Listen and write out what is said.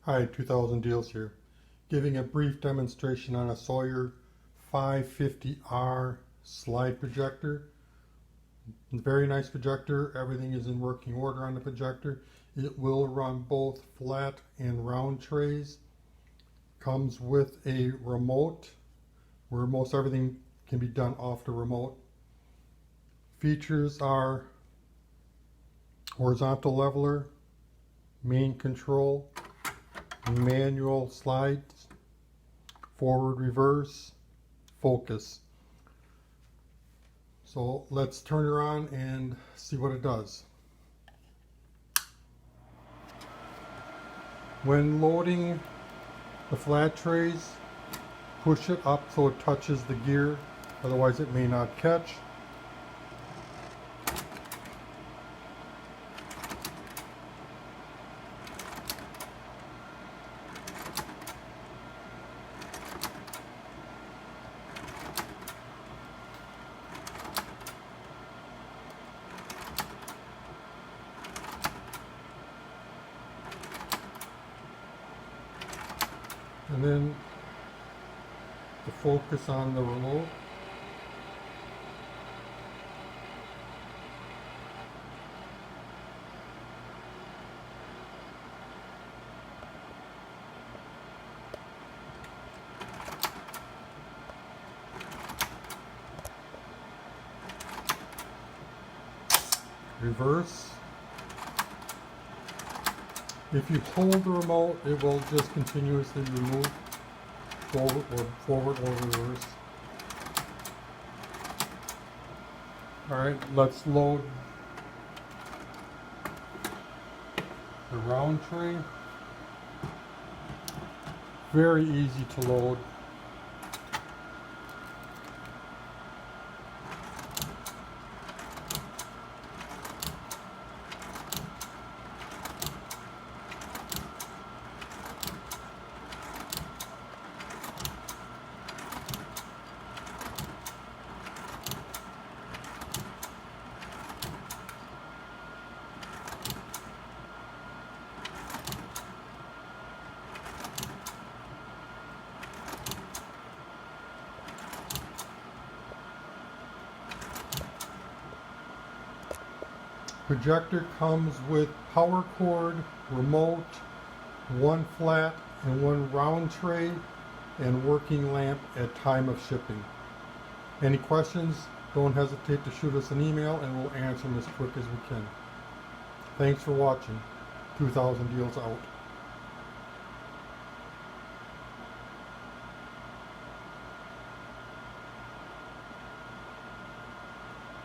Hi, 2000 Deals here, giving a brief demonstration on a Sawyer 550R slide projector. Very nice projector. Everything is in working order on the projector. It will run both flat and round trays. Comes with a remote where most everything can be done off the remote. Features are horizontal leveler, main control, manual slides, forward, reverse, focus. So let's turn her on and see what it does. When loading the flat trays, push it up so it touches the gear, otherwise it may not catch. And then the focus on the remote. Reverse. If you hold the remote, it will just continuously remove forward or reverse. Alright, let's load the round tray. Very easy to load. Projector comes with power cord, remote, one flat and one round tray, and working lamp at time of shipping. Any questions, don't hesitate to shoot us an email and we'll answer them as quick as we can. Thanks for watching. 2000 Deals out.